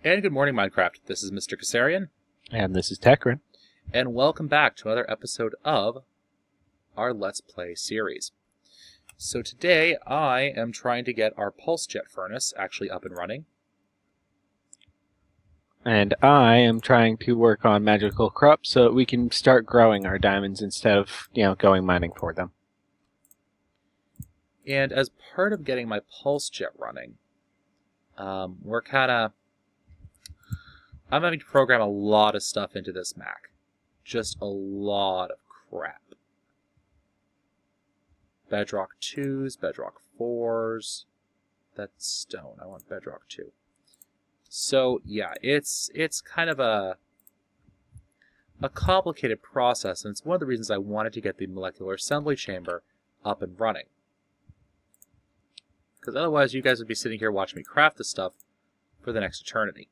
And good morning, Minecraft. This is Mr. Kasarian, And this is Tekrin. and welcome back to another episode of our Let's Play series. So today, I am trying to get our pulse jet furnace actually up and running. And I am trying to work on magical crops so that we can start growing our diamonds instead of, going mining for them. And as part of getting my pulse jet running, I'm having to program a lot of stuff into this Mac. Just a lot of crap. Bedrock 2s, Bedrock 4s. That's stone. I want Bedrock 2. So, yeah, it's kind of a complicated process, and it's one of the reasons I wanted to get the molecular assembly chamber up and running. Because otherwise you guys would be sitting here watching me craft this stuff for the next eternity.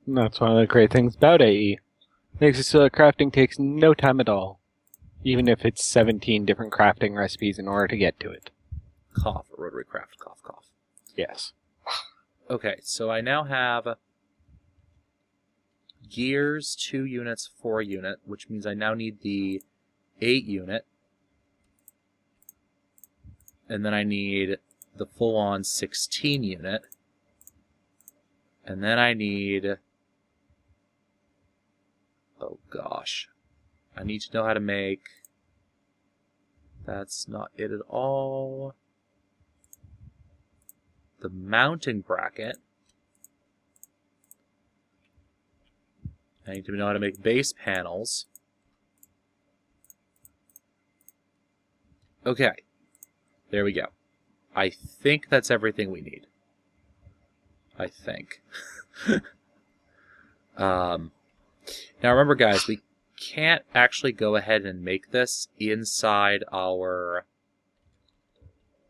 And that's one of the great things about AE. Makes it so that crafting takes no time at all. Even if it's 17 different crafting recipes in order to get to it. Cough, rotary craft, cough, cough. Yes. Okay, so I now have gears 2 units, 4 unit, which means I now need the 8 unit. And then I need the full-on 16 unit. And then I need... oh gosh. I need to know how to make... that's not it at all. The mounting bracket. I need to know how to make base panels. Okay. There we go. I think that's everything we need. I think. Now remember, guys, we can't actually go ahead and make this inside our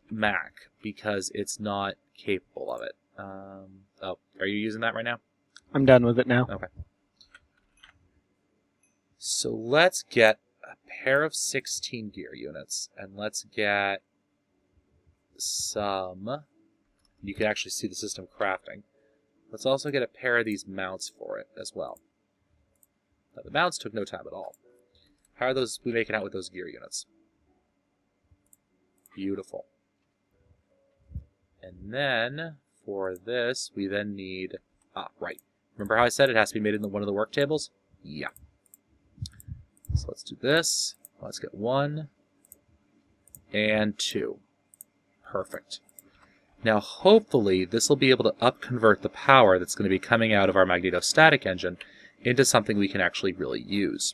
Mac because it's not capable of it. Oh, are you using that right now? I'm done with it now. Okay. So let's get a pair of 16 gear units, and let's get some... you can actually see the system crafting. Let's also get a pair of these mounts for it as well. Now, the mounts took no time at all. How are those we making out with those gear units? Beautiful. And then, for this, we then need... right. Remember how I said it has to be made in one of the work tables? Yeah. So let's do this. Let's get 1 and 2. Perfect. Now, hopefully, this will be able to upconvert the power that's going to be coming out of our magnetostatic engine into something we can actually really use.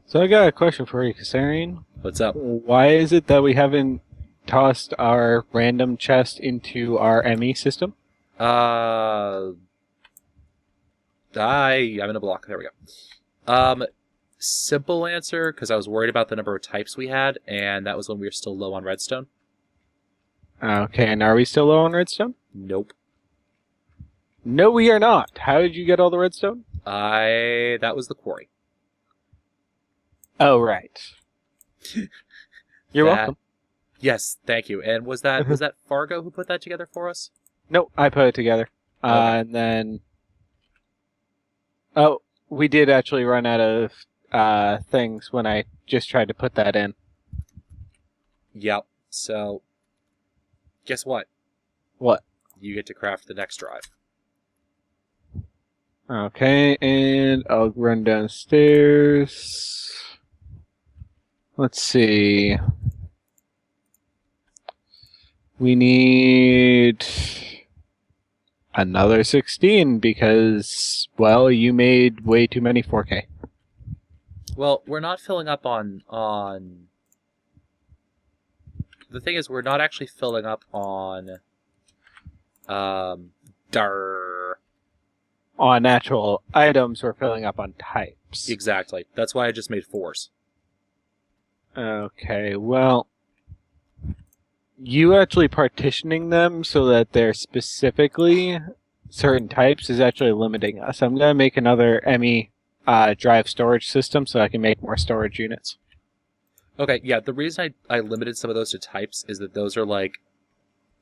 So I got a question for you, Kasarian. What's up? Why is it that we haven't tossed our random chest into our Emmy system? I'm in a block. There we go. Simple answer, because I was worried about the number of types we had, and that was when we were still low on redstone. Okay, and are we still low on redstone? Nope. No, we are not. How did you get all the redstone? That was the quarry. Oh, right. You're welcome. Yes, thank you. And was that Fargo who put that together for us? Nope, I put it together. Okay. And then... oh, we did actually run out of things when I just tried to put that in. Yep. So, guess what? What? You get to craft the next drive. Okay, and I'll run downstairs. Let's see. We need another 16 because, well, you made way too many 4K. Well, we're not filling up on... the thing is, we're not actually filling up on... on natural items, we're filling up on types. Exactly. That's why I just made 4s. Okay, well, you actually partitioning them so that they're specifically certain types is actually limiting us. I'm going to make another Emmy drive storage system so I can make more storage units. Okay, yeah, the reason I limited some of those to types is that those are like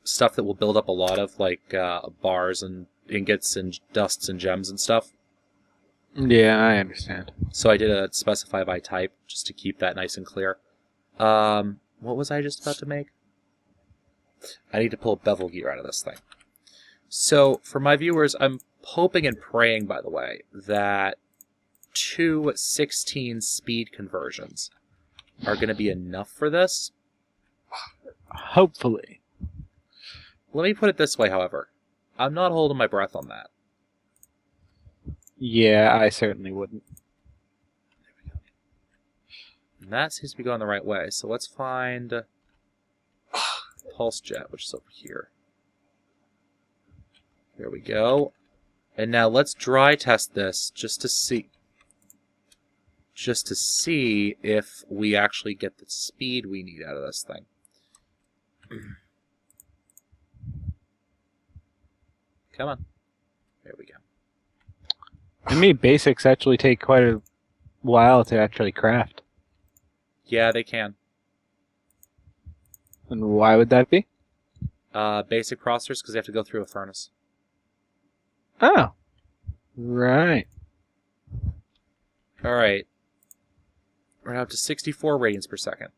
stuff that will build up a lot of like bars and ingots and dusts and gems and stuff. Yeah, I understand. So I did a specify by type just to keep that nice and clear. What was I just about to make? I need to pull bevel gear out of this thing. So for my viewers, I'm hoping and praying, by the way, that 2 16 speed conversions are going to be enough for this. Hopefully. Let me put it this way, however. I'm not holding my breath on that. Yeah, I certainly wouldn't. And that seems to be going the right way. So let's find pulse jet, which is over here. There we go. And now let's dry test this just to see if we actually get the speed we need out of this thing. Come on. There we go. I mean, basics actually take quite a while to actually craft. Yeah, they can. And why would that be? Basic processors, because they have to go through a furnace. Oh. Right. Alright. We're now up to 64 radians per second.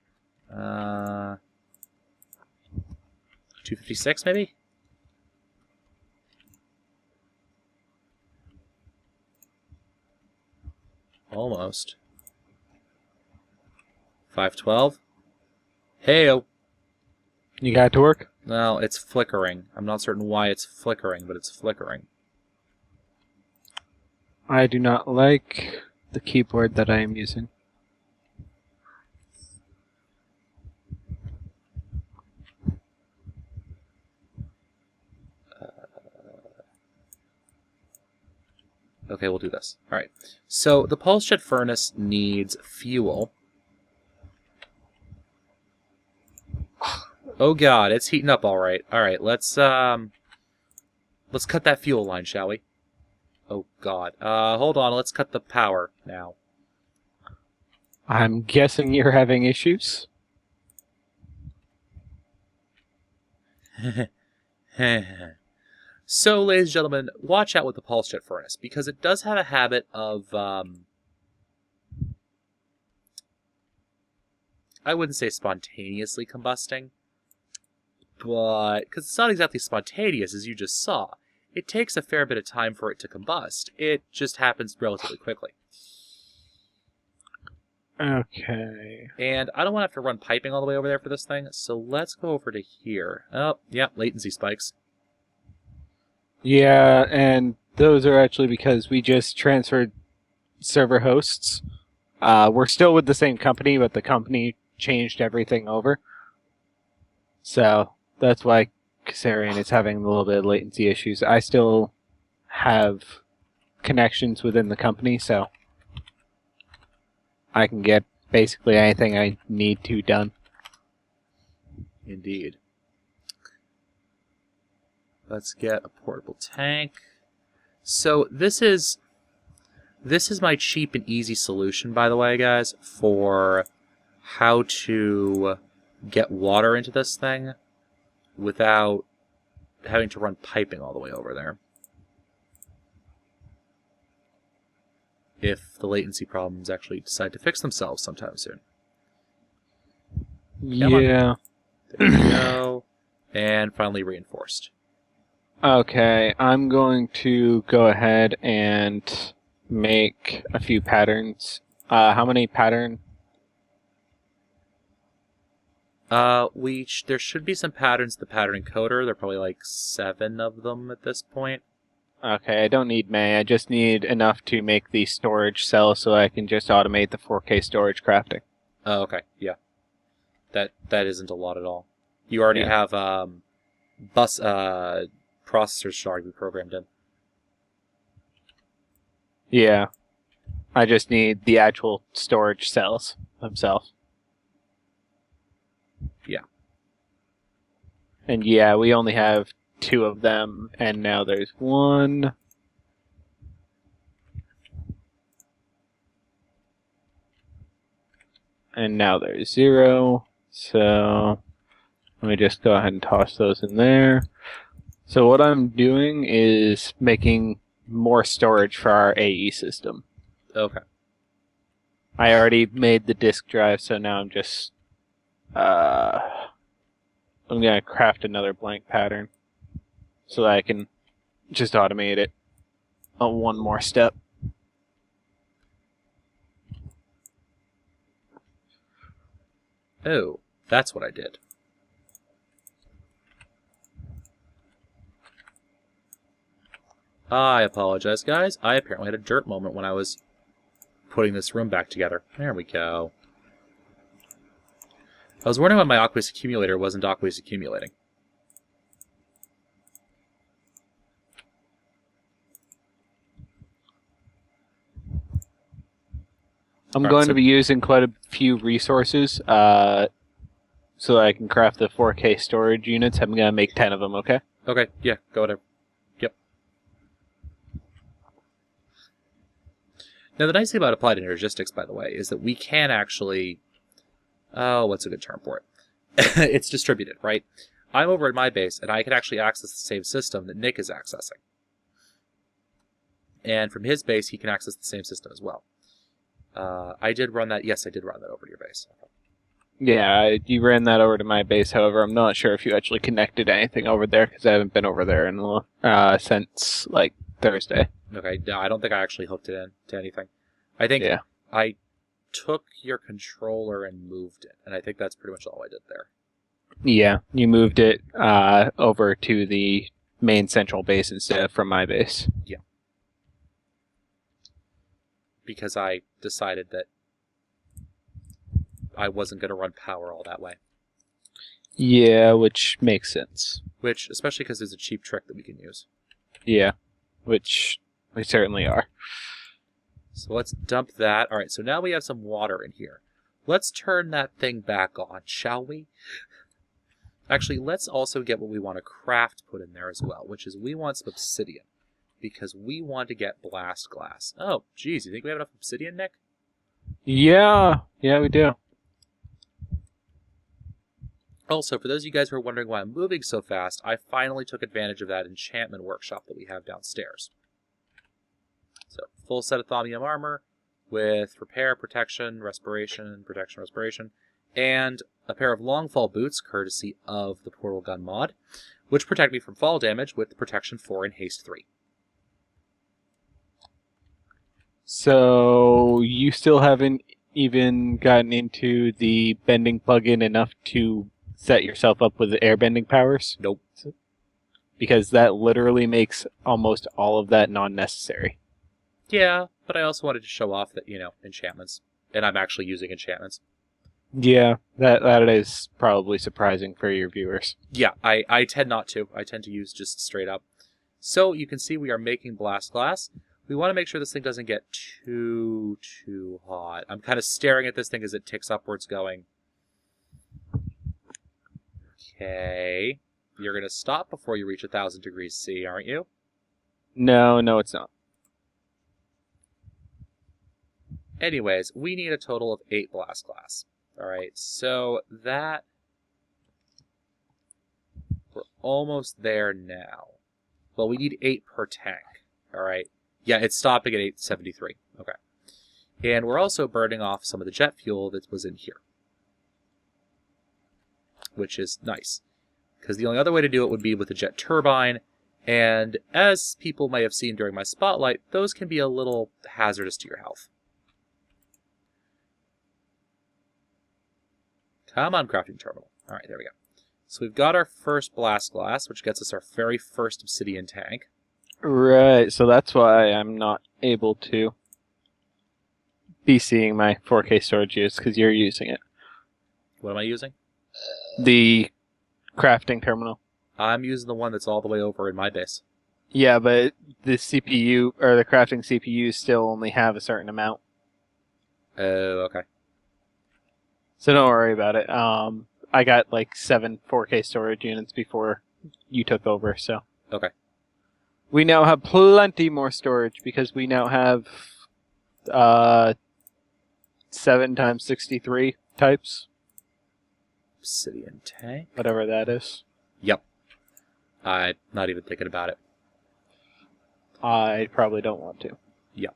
256, maybe? Almost. 512. Heyo. You got it to work? No, it's flickering. I'm not certain why it's flickering, but it's flickering. I do not like the keyboard that I am using. Okay, we'll do this. Alright. So, the pulse jet furnace needs fuel. Oh god, it's heating up alright. Alright, let's cut that fuel line, shall we? Oh god. Hold on, let's cut the power now. I'm guessing you're having issues? So, ladies and gentlemen, watch out with the pulse jet furnace, because it does have a habit of, I wouldn't say spontaneously combusting, but, because it's not exactly spontaneous, as you just saw. It takes a fair bit of time for it to combust. It just happens relatively quickly. Okay. And I don't want to have to run piping all the way over there for this thing, so let's go over to here. Oh, yeah, latency spikes. Yeah, and those are actually because we just transferred server hosts. We're still with the same company, but the company changed everything over. So that's why Kassarian is having a little bit of latency issues. I still have connections within the company, so I can get basically anything I need to done. Indeed. Let's get a portable tank. So this is my cheap and easy solution, by the way, guys, for how to get water into this thing without having to run piping all the way over there. If the latency problems actually decide to fix themselves sometime soon. Yeah. There we go. And finally reinforced. Okay, I'm going to go ahead and make a few patterns. How many pattern? There should be some patterns in the pattern encoder. There are probably like 7 of them at this point. Okay, I don't need May. I just need enough to make the storage cell so I can just automate the 4K storage crafting. Oh, okay, yeah. That isn't a lot at all. You already have processors should already be programmed in. Yeah. I just need the actual storage cells themselves. Yeah. And yeah, we only have 2 of them, and now there's 1. And now there's 0. So Let me just go ahead and toss those in there. So what I'm doing is making more storage for our AE system. Okay. I already made the disk drive, so now I'm just... I'm going to craft another blank pattern so that I can just automate it on one more step. Oh, that's what I did. I apologize, guys. I apparently had a dirt moment when I was putting this room back together. There we go. I was wondering why my aqueous accumulator wasn't aqueous accumulating. I'm going to be using quite a few resources so that I can craft the 4K storage units. I'm going to make 10 of them, okay? Okay, yeah, go whatever. Yep. Now, the nice thing about applied energistics, by the way, is that we can actually... Oh, what's a good term for it? It's distributed, right? I'm over at my base, and I can actually access the same system that Nick is accessing. And from his base, he can access the same system as well. I did run that. Yes, I did run that over to your base. Yeah, you ran that over to my base. However, I'm not sure if you actually connected anything over there because I haven't been over there in since like Thursday. Okay, no, I don't think I actually hooked it in to anything. I think I took your controller and moved it, and I think that's pretty much all I did there. Yeah, you moved it over to the main central base instead of from my base. Yeah. Because I decided that I wasn't going to run power all that way. Yeah, which makes sense. Which, especially because there's a cheap trick that we can use. Yeah, which we certainly are. So let's dump that. All right, so now we have some water in here. Let's turn that thing back on, shall we? Actually, let's also get what we want to craft put in there as well, which is we want some obsidian. Because we want to get blast glass. Oh, geez, you think we have enough obsidian, Nick? Yeah, we do. Also, for those of you guys who are wondering why I'm moving so fast, I finally took advantage of that enchantment workshop that we have downstairs. So, full set of thaumium armor with repair, protection, respiration, and a pair of long fall boots, courtesy of the portal gun mod, which protect me from fall damage with the protection 4 and haste 3. So, you still haven't even gotten into the bending plugin enough to set yourself up with the airbending powers? Nope. Because that literally makes almost all of that non-necessary. Yeah, but I also wanted to show off that, enchantments. And I'm actually using enchantments. Yeah, that is probably surprising for your viewers. Yeah, I tend not to. I tend to use just straight up. So, you can see we are making blast glass. We want to make sure this thing doesn't get too hot. I'm kind of staring at this thing as it ticks upwards going. Okay. You're going to stop before you reach 1,000 degrees C, aren't you? No, it's not. Anyways, we need a total of 8 blast glass. Alright, so that... We're almost there now. Well, we need 8 per tank. Alright. Yeah, it's stopping at 873. Okay. And we're also burning off some of the jet fuel that was in here. Which is nice. Because the only other way to do it would be with a jet turbine. And as people may have seen during my spotlight, those can be a little hazardous to your health. Come on, crafting terminal. Alright, there we go. So we've got our first blast glass, which gets us our very first obsidian tank. Right, so that's why I'm not able to be seeing my 4K storage use, because you're using it. What am I using? The crafting terminal. I'm using the one that's all the way over in my base. Yeah, but the CPU, or the crafting CPUs still only have a certain amount. Oh, okay. So don't worry about it. I got like 7 4K storage units before you took over, so. Okay. We now have plenty more storage because we now have 7 times 63 types. obsidian tank. Whatever that is. Yep. I'm not even thinking about it. I probably don't want to. Yep.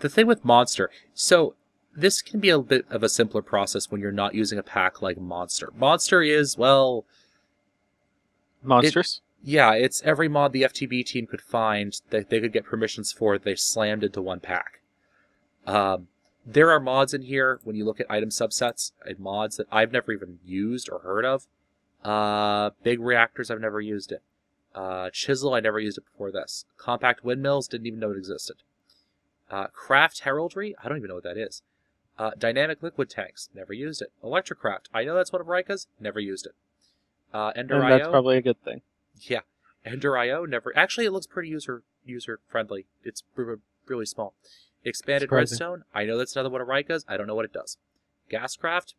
The thing with Monster, so this can be a bit of a simpler process when you're not using a pack like Monster. Monster is, well... Monstrous? Yeah, it's every mod the FTB team could find that they could get permissions for, they slammed into one pack. There are mods in here, when you look at item subsets, and mods that I've never even used or heard of. Big reactors, I've never used it. Chisel, I never used it before this. Compact windmills, didn't even know it existed. Craft heraldry, I don't even know what that is. Dynamic liquid tanks, never used it. ReactorCraft, I know that's one of Rika's, never used it. Ender And that's IO, probably a good thing. yeah. Ender IO, never. Actually, it looks pretty user friendly. It's really small. Expanded Surprising. redstone, I know that's another one of Rika's, I don't know what it does. Gascraft,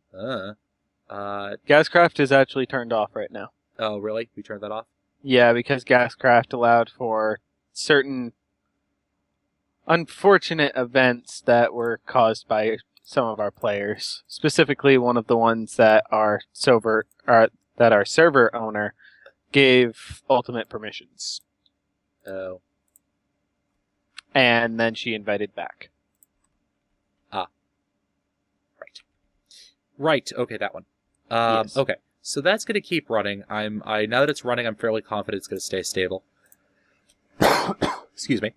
Gascraft is actually turned off right now. oh really? We turned that off? Yeah, because Gascraft allowed for certain unfortunate events that were caused by some of our players. Specifically, one of the ones that our server owner gave ultimate permissions, Oh. and then she invited back. Right, okay, that one. Yes. Okay, so that's going to keep running. Now that it's running, I'm fairly confident it's going to stay stable. Excuse me.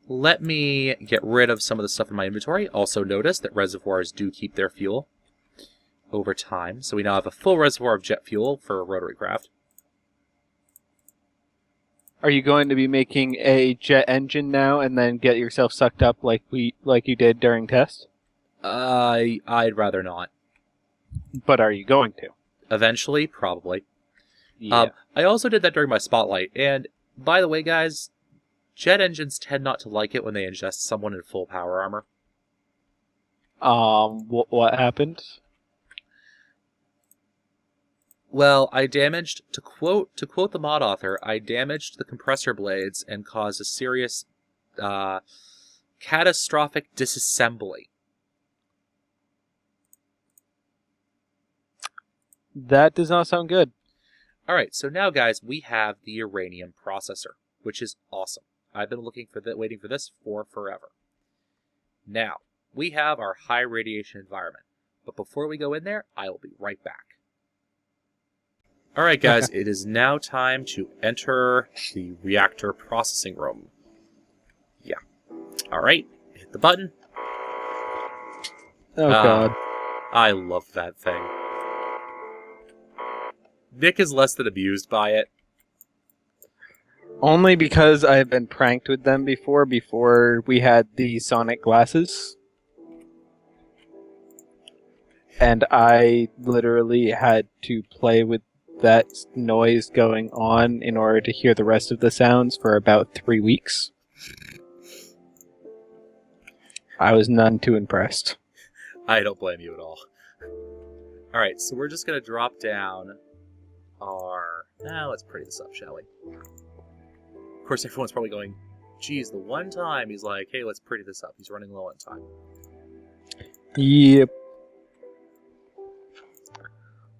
Let me get rid of some of the stuff in my inventory. Also notice that reservoirs do keep their fuel over time. So we now have a full reservoir of jet fuel for ReactorCraft. Are you going to be making a jet engine now and then get yourself sucked up like you did during test? I'd rather not. But are you going to? Eventually, probably. Yeah. I also did that during my spotlight. And by the way, guys, jet engines tend not to like it when they ingest someone in full power armor. What happened? Well, I damaged, to quote the mod author, I damaged the compressor blades and caused a serious, catastrophic disassembly. That does not sound good. Alright, so now, guys, we have the uranium processor, which is awesome. I've been waiting for this for forever. Now, we have our high radiation environment. But before we go in there, I will be right back. Alright, guys, it is now time to enter the reactor processing room. Yeah. Alright, hit the button. Oh, God. I love that thing. Nick is less than abused by it. Only because I've been pranked with them before we had the sonic glasses. And I literally had to play with that noise going on in order to hear the rest of the sounds for about 3 weeks. I was none too impressed. I don't blame you at all. Alright, so we're just going to drop down our... Now let's pretty this up, shall we? Of course, everyone's probably going, geez, the one time he's like, hey, let's pretty this up. He's running low on time. Yep.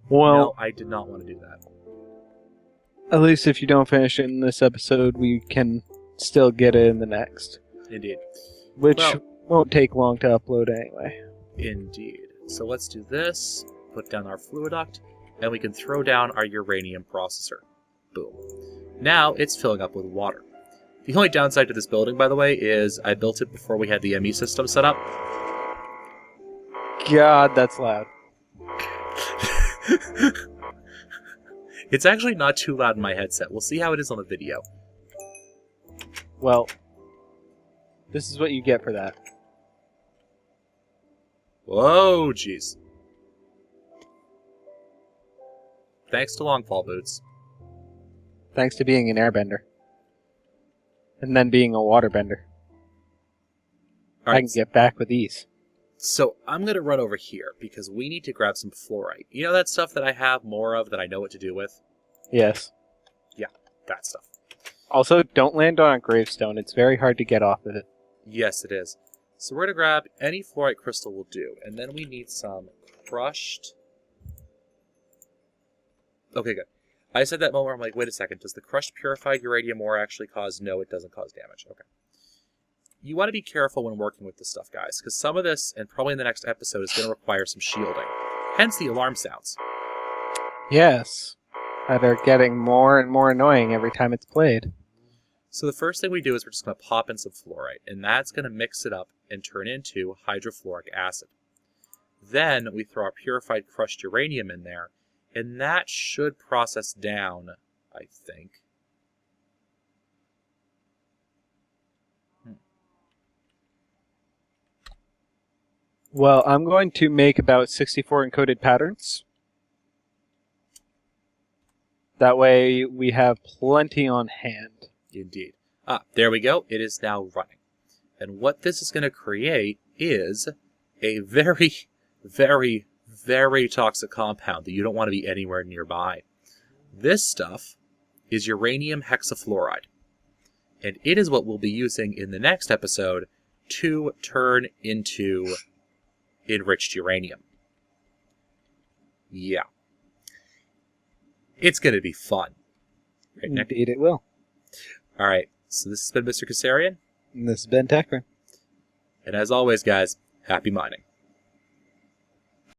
Well, No, I did not want to do that. at least if you don't finish it in this episode, we can still get it in the next. Indeed. Which Well- won't take long to upload anyway. Indeed. So let's do this, put down our fluiduct, and we can throw down our uranium processor. Boom. Now it's filling up with water. The only downside to this building, by the way, is I built it before we had the ME system set up. God, that's loud. It's actually not too loud in my headset. We'll see how it is on the video. Well, this is what you get for that. Whoa, jeez. Thanks to Longfall Boots. Thanks to being an airbender. And then being a waterbender. I Alright, can get back with ease. so I'm going to run over here because we need to grab some fluorite. You know that stuff that I have more of that I know what to do with? Yes. That stuff. Also, don't land on a gravestone. It's very hard to get off of it. Yes, it is. So we're going to grab any fluorite crystal will do, and then we need some crushed... Okay, good. I said that moment where I'm like, wait a second, does the crushed purified uranium ore actually cause... No, it doesn't cause damage. Okay. You want to be careful when working with this stuff, guys, because some of this, and probably in the next episode, is going to require some shielding. Hence the alarm sounds. Yes. That are getting more and more annoying every time it's played. So the first thing we do is we're just going to pop in some fluorite, and that's going to mix it up and turn into hydrofluoric acid. Then we throw our purified crushed uranium in there, and that should process down, I think. Well, I'm going to make about 64 encoded patterns. That way we have plenty on hand. Indeed. There we go. It is now running. And what this is going to create is a very, very, very toxic compound that you don't want to be anywhere nearby. This stuff is uranium hexafluoride. And it is what we'll be using in the next episode to turn into enriched uranium. Yeah. It's going to be fun. Right, Nick? Indeed it will. All right. So this has been Mr. Kassarian. And this has been Techrin. And as always, guys, happy mining.